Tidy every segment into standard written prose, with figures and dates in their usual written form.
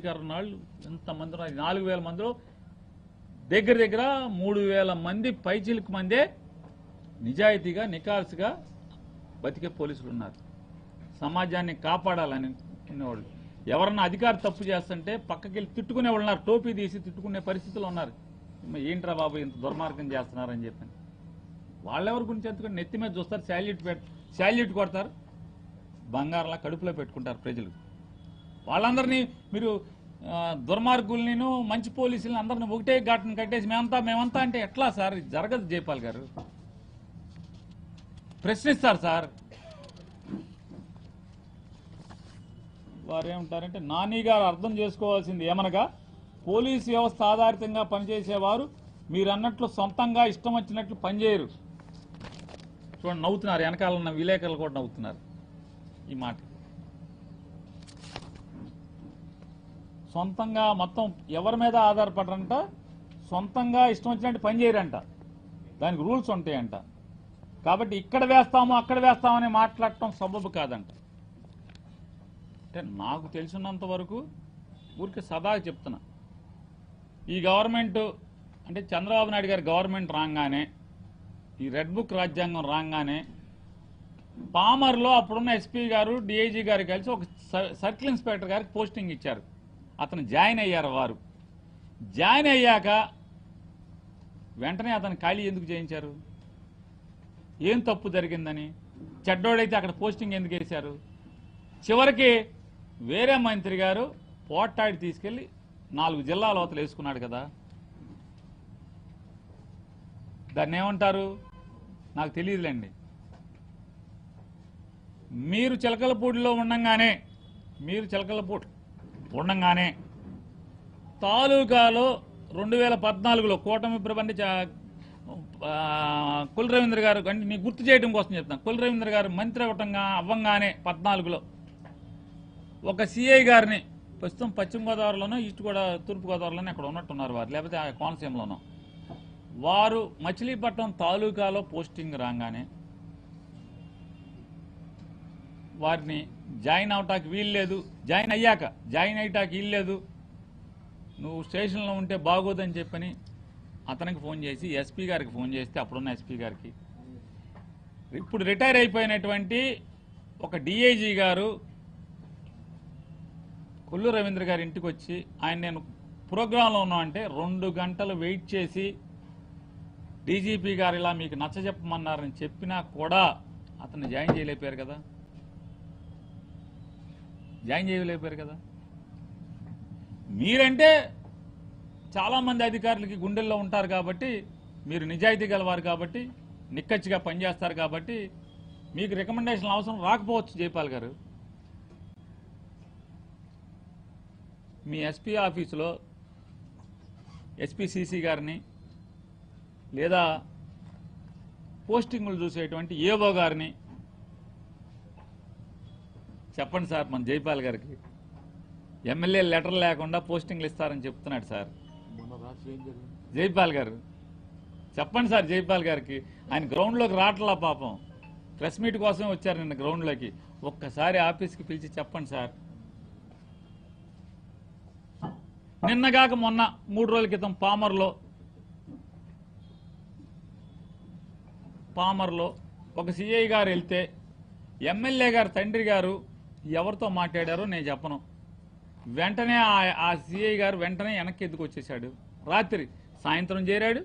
వాళ్ళు ఎంతమంది 4000 మందిలో దగ్గర దగ్గర 3000 మంది పైచిలకు మందే నిజాయితీగా నికాల్స్గా బతికే పోలీసులు ఉన్నారు. సమాజాన్ని కాపాడాలని ఉన్నవాళ్ళు ఎవరన్నా అధికారి తప్పు చేస్తుంటే పక్కకెళ్ళి తిట్టుకునే వాళ్ళు ఉన్నారు. టోపీ తీసి తిట్టుకునే పరిస్థితులు ఉన్నారు. ఏంట్రా బాబు ఇంత దుర్మార్గం చేస్తున్నారని చెప్పని వాళ్ళెవరి గురించి ఎందుకంటే నెత్తి మీద చూస్తారు, శాల్యూట్ కొడతారు, బంగారంలా కడుపులో పెట్టుకుంటారు ప్రజలు. వాళ్ళందరినీ మీరు దుర్మార్గుల్ని మంచి పోలీసులని అందరిని ఒకటే ఘాటును కట్టేసి మేమంతా అంటే ఎట్లా సార్? జరగదు. జైపాల్ గారు ప్రశ్నిస్తారు సార్. వారు ఏమంటారంటే నాని గారు అర్థం చేసుకోవాల్సింది ఏమనగా పోలీసు వ్యవస్థ ఆధారితంగా పనిచేసేవారు మీరు అన్నట్లు సొంతంగా ఇష్టం వచ్చినట్లు పనిచేయరు. చూడండి నవ్వుతున్నారు, వెనకాల ఉన్న విలేకరులు కూడా నవ్వుతున్నారు ఈ మాట. సొంతంగా మొత్తం ఎవరి మీద ఆధారపడరంట, సొంతంగా ఇష్టం వచ్చినట్టు పనిచేయరంట, దానికి రూల్స్ ఉంటాయంట. కాబట్టి ఇక్కడ వేస్తాము అక్కడ వేస్తామని మాట్లాడటం సబబు కాదంట. అంటే నాకు తెలిసినంత వరకు ఊరికి సదా చెప్తున్నా, ఈ గవర్నమెంట్ అంటే చంద్రబాబు నాయుడు గారి గవర్నమెంట్ రాగానే, ఈ రెడ్ బుక్ రాజ్యాంగం రాగానే పామర్లో అప్పుడున్న ఎస్పీ గారు డిఐజీ గారు కలిసి ఒక సర్కిల్ ఇన్స్పెక్టర్ గారికి పోస్టింగ్ ఇచ్చారు. అతను జాయిన్ అయ్యారు. వారు జాయిన్ అయ్యాక వెంటనే అతను ఖాళీ ఎందుకు చేయించారు? ఏం తప్పు జరిగిందని? చెడ్డోడైతే అక్కడ పోస్టింగ్ ఎందుకు వేశారు? చివరికి వేరే మంత్రి గారు పోట్టాడి తీసుకెళ్లి 4 జిల్లాల అవతల వేసుకున్నాడు కదా, దాన్ని ఏమంటారు నాకు తెలియదులేండి. మీరు చిలకలపూడిలో ఉండంగానే తాలూకాలో 2014లో కూటమి ప్రభుత్వం కుల రవీంద్ర గారు, అంటే నీకు గుర్తు చేయడం కోసం చెప్తాను, కుల రవీంద్ర గారు మంత్రి అవ్వంగానే 14లో ఒక సిఐ గారిని, ప్రస్తుతం పశ్చిమ గోదావరిలోనో తూర్పు గోదావరిలోనో అక్కడ ఉన్నట్టున్నారు వారు, లేకపోతే ఆ కోనసీమలోనో, వారు మచిలీపట్నం తాలూకాలో పోస్టింగ్ రాగానే వారిని జాయిన్ అవటానికి వీల్లేదు, జాయిన్ అయ్యాటానికి వీల్లేదు, నువ్వు స్టేషన్లో ఉంటే బాగోదని చెప్పని అతనికి ఫోన్ చేసి ఎస్పీ గారికి ఫోన్ చేస్తే, అప్పుడున్న ఎస్పీ గారికి, ఇప్పుడు రిటైర్ అయిపోయినటువంటి ఒక డిఐజీ గారు కొల్లు రవీంద్ర గారి ఇంటికి వచ్చి నేను ప్రోగ్రాంలో ఉన్నామంటే 2 గంటలు వెయిట్ చేసి డీజీపీ గారు ఇలా మీకు నచ్చజెప్పమన్నారని చెప్పినా కూడా అతన్ని జాయిన్ చేయలేకపోయారు కదా. మీరంటే చాలామంది అధికారులకి గుండెల్లో ఉంటారు కాబట్టి, మీరు నిజాయితీ గలవారు కాబట్టి, నిక్కచ్చిగా పనిచేస్తారు కాబట్టి మీకు రికమెండేషన్ అవసరం రాకపోవచ్చు. జైపాల్ గారు మీ ఎస్పీ ఆఫీసులో ఎస్పీసీసీ గారిని లేదా పోస్టింగులు చూసేటువంటి ఏవో గారిని చెప్పండి సార్, మన జైపాల్ గారికి ఎమ్మెల్యే లెటర్ లేకుండా పోస్టింగ్లు ఇస్తారని చెప్తున్నాడు సార్ జైపాల్ గారు. చెప్పండి సార్ జైపాల్ గారికి. ఆయన గ్రౌండ్లోకి రావట్లా పాపం, ప్రెస్ మీట్ కోసమే వచ్చారు నిన్న గ్రౌండ్లోకి. ఒక్కసారి ఆఫీస్కి పిలిచి చెప్పండి సార్. నిన్నగాక మొన్న 3 రోజుల క్రితం పామర్లో ఒక సిఐ గారు వెళ్తే ఎమ్మెల్యే గారు తండ్రి గారు ఎవరితో మాట్లాడారో నేను చెప్పను, వెంటనే ఆ సిఐ గారు వెంటనే వెనక్కి ఎద్దుకు వచ్చేసాడు. రాత్రి సాయంత్రం చేరాడు,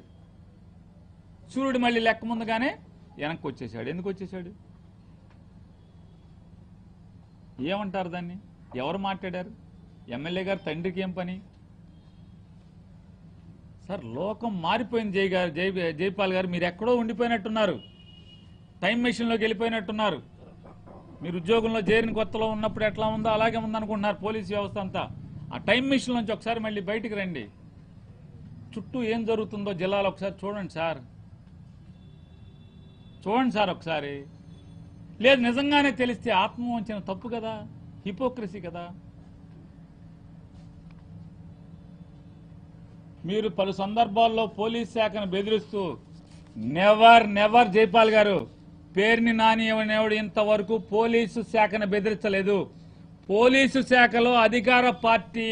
సూర్యుడు మళ్ళీ లెక్క ముందుగానే వెనక్కి వచ్చేసాడు. ఎందుకు వచ్చేసాడు? ఏమంటారు దాన్ని? ఎవరు మాట్లాడారు? ఎమ్మెల్యే గారు తండ్రికి ఏం పని సార్? లోకం మారిపోయింది. జైపాల్ గారు మీరు ఎక్కడో ఉండిపోయినట్టున్నారు, టైం మెషిన్లోకి వెళ్ళిపోయినట్టున్నారు. మీరు ఉద్యోగంలో చేరిన కొత్తలో ఉన్నప్పుడు ఎట్లా ఉందో అలాగే ఉందనుకుంటున్నారు పోలీసు వ్యవస్థ అంతా. ఆ టైం మెషిన్ నుంచి ఒకసారి మళ్ళీ బయటికి రండి, చుట్టూ ఏం జరుగుతుందో జిల్లాలో ఒకసారి చూడండి సార్ ఒకసారి. లేదు నిజంగానే తెలిస్తే ఆత్మవంచన తప్పు కదా, హిపోక్రసీ కదా. మీరు పలు సందర్భాల్లో పోలీస్ శాఖను బెదిరిస్తూ నెవర్ జైపాల్ గారు, పేరుని నాని ఎవడు ఇంతవరకు పోలీసు శాఖను బెదిరించలేదు. పోలీసు శాఖలో అధికార పార్టీ